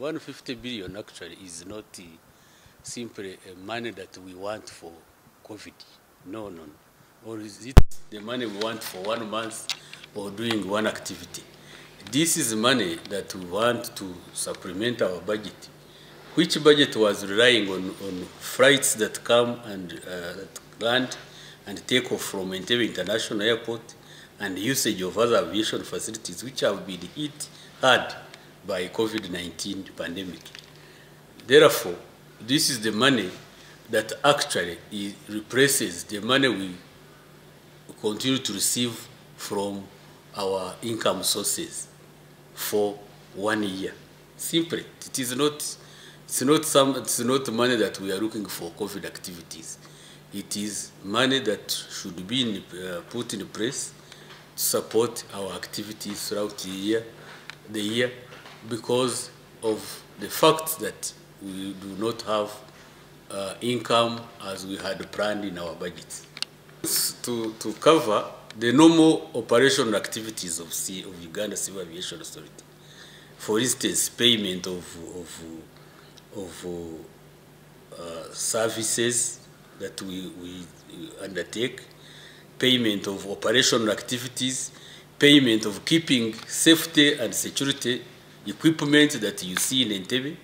150 billion actually is not simply money that we want for COVID. No. Or is it the money we want for 1 month or doing one activity? This is money that we want to supplement our budget, which budget was relying on flights that come and that land and take off from Entebbe International Airport and usage of other aviation facilities which have been hit hard by COVID-19 pandemic. Therefore, this is the money that actually replaces the money we continue to receive from our income sources for 1 year. Simply, it's not money that we are looking for COVID activities. It is money that should be put in place to support our activities throughout the year, because of the fact that we do not have income as we had planned in our budget. To cover the normal operational activities of Uganda Civil Aviation Authority. For instance, payment of services that we undertake, payment of operational activities, payment of keeping safety and security equipment that you see in Entebbe,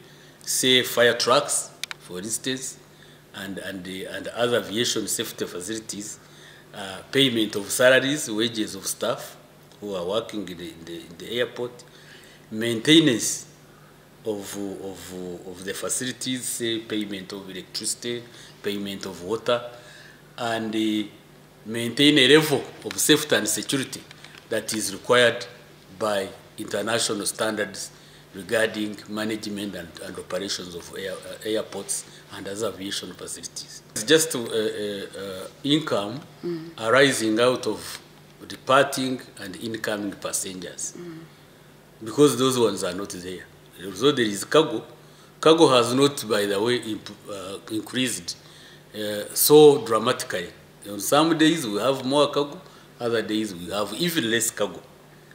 say fire trucks, for instance, and other aviation safety facilities, payment of salaries, wages of staff who are working in the airport, maintenance of the facilities, say payment of electricity, payment of water, and maintain a level of safety and security that is required by international standards regarding management and operations of airports and other aviation facilities. It's just income arising out of departing and incoming passengers, because those ones are not there. Although there is cargo has not, by the way, increased so dramatically. On some days we have more cargo, other days we have even less cargo.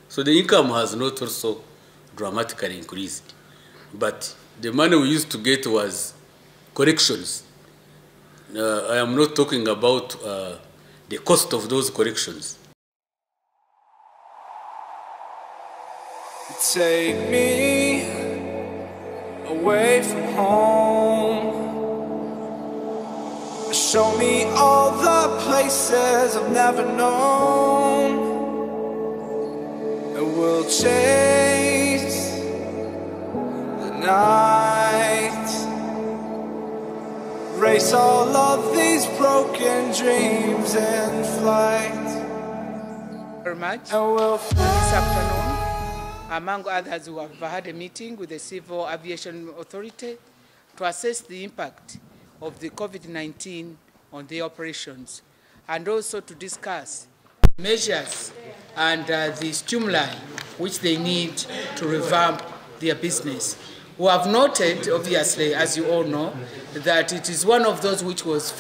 So the income has not also dramatically increased. But the money we used to get was corrections. I am not talking about the cost of those corrections. Take me away from home. Show me all the places I've never known. And we'll chase the night, race all of these broken dreams in flight. Very much. And we'll This afternoon, among others, we have had a meeting with the Civil Aviation Authority to assess the impact of the COVID-19 on their operations, and also to discuss measures and the stimuli which they need to revamp their business. We have noted, obviously, as you all know, that it is one of those which was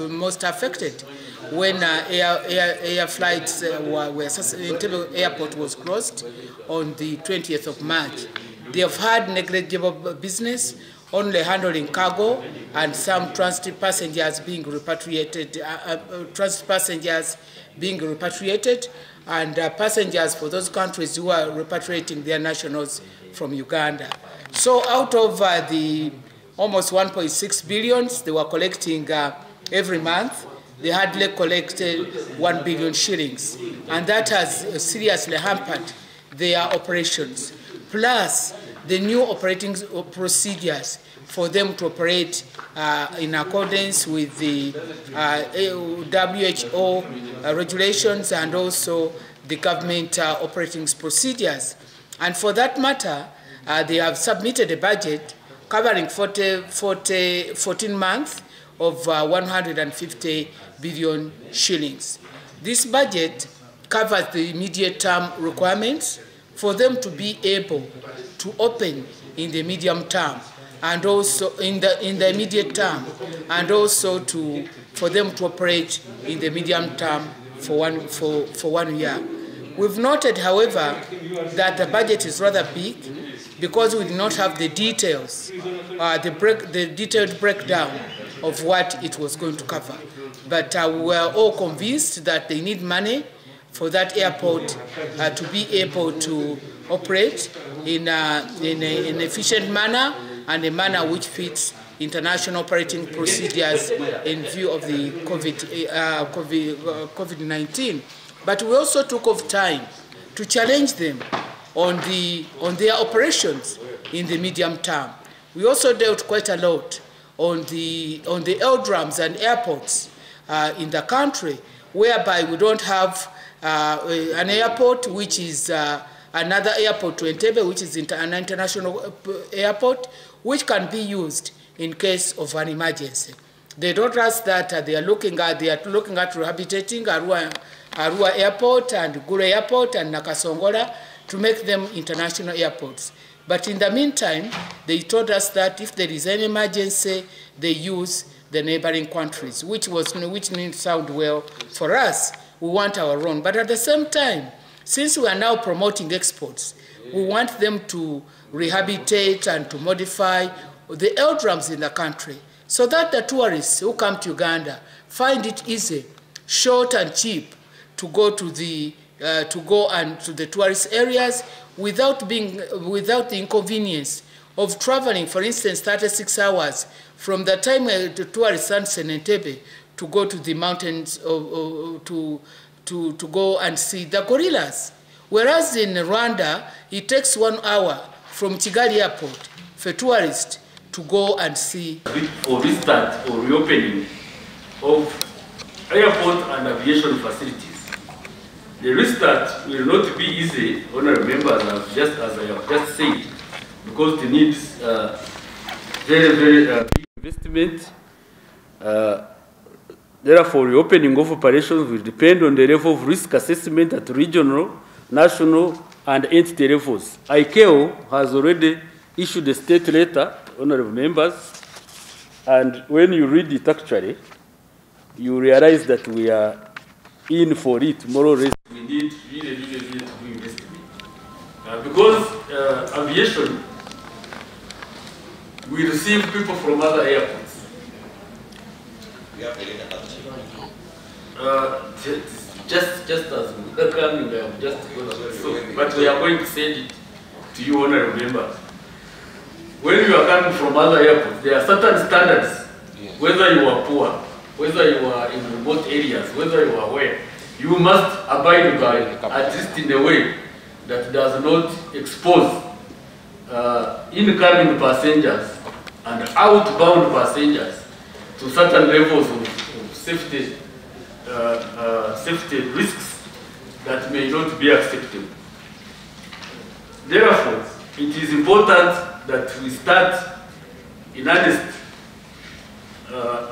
most affected when air flights Entebbe Airport was closed on the 20th of March. They have had negligible business, only handling cargo and some transit passengers being repatriated, and passengers for those countries who are repatriating their nationals from Uganda. So out of the almost 1.6 billion they were collecting every month, they hardly collected 1 billion shillings, and that has seriously hampered their operations. Plus, the new operating procedures for them to operate in accordance with the WHO regulations and also the government operating procedures. And for that matter, they have submitted a budget covering 14 months of 150 billion shillings. This budget covers the immediate term requirements for them to be able to open in the medium term and also in the immediate term, and also for them to operate in the medium term for 1 year. We've noted, however, that the budget is rather big, because we did not have the details, the detailed breakdown of what it was going to cover. But we were all convinced that they need money for that airport to be able to operate in an efficient manner and a manner which fits international operating procedures in view of the COVID-19. But we also took off time to challenge them on their operations in the medium term. We also dealt quite a lot on the aerodromes and airports in the country, whereby we don't have an airport which is another airport to Entebbe, which is an international airport, which can be used in case of an emergency. They told us that they are looking at rehabilitating Arua Airport and Gure Airport and Nakasongola to make them international airports. But in the meantime, they told us that if there is any emergency, they use the neighboring countries, which didn't sound well for us. We want our own. But at the same time, since we are now promoting exports, we want them to rehabilitate and to modify the aerodromes in the country so that the tourists who come to Uganda find it easy, short and cheap to go to the tourist areas without the inconvenience of traveling, for instance, 36 hours from the time the tourist lands in Entebbe to go to the mountains to go and see the gorillas. Whereas in Rwanda, it takes 1 hour from Kigali Airport for tourists to go and see. For restart or reopening of airport and aviation facilities. The restart will not be easy, honorable members, as I have just said, because it needs very big investment. Therefore, reopening of operations will depend on the level of risk assessment at regional, national, and entity levels. ICAO has already issued a state letter, honorable members, and when you read it actually, you realize that we are in for it, more or less. We need really to do investment. Because aviation, we receive people from other airports. Just as we're coming, but we are going to send it to you, honorable members. When you are coming from other airports, there are certain standards, whether you are poor, whether you are in remote areas, whether you are where, you must abide by, at least in a way that does not expose incoming passengers and outbound passengers to certain levels of safety, safety risks that may not be acceptable. Therefore, it is important that we start in earnest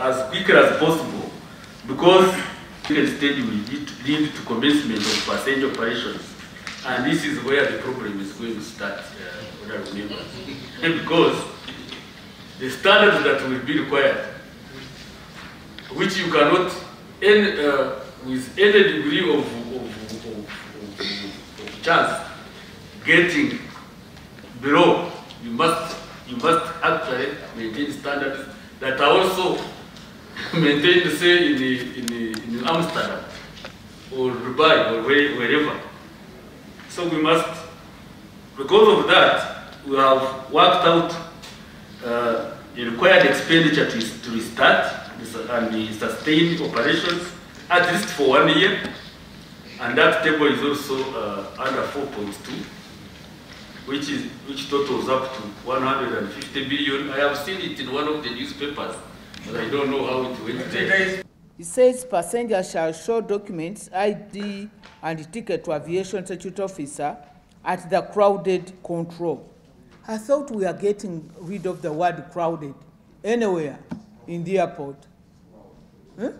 as quickly as possible, because the stage will lead to commencement of passenger operations, and this is where the problem is going to start. Because the standards that will be required, which you cannot, with any degree of chance, getting below, you must actually maintain standards that are also maintained, say, in Amsterdam or Dubai or wherever. So we must, because of that, we have worked out the required expenditure to restart and sustain operations at least for 1 year, and that table is also under 4.2. Which totals up to 150 billion. I have seen it in one of the newspapers, but I don't know how it went there. It says passengers shall show documents, ID, and ticket to aviation security officer at the crowded control. I thought we are getting rid of the word crowded anywhere in the airport. Huh?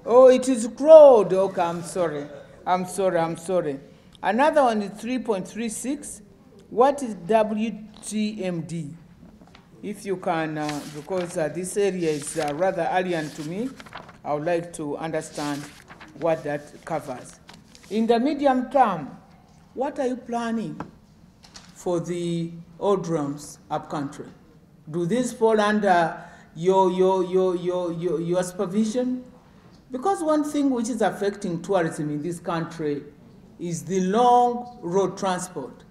Oh, it is crowded. Okay, I'm sorry. Another one is 3.36. What is WTMD? If you can, because this area is rather alien to me, I would like to understand what that covers. In the medium term, what are you planning for the oil drums upcountry. Do these fall under your supervision? Because one thing which is affecting tourism in this country is the long road transport.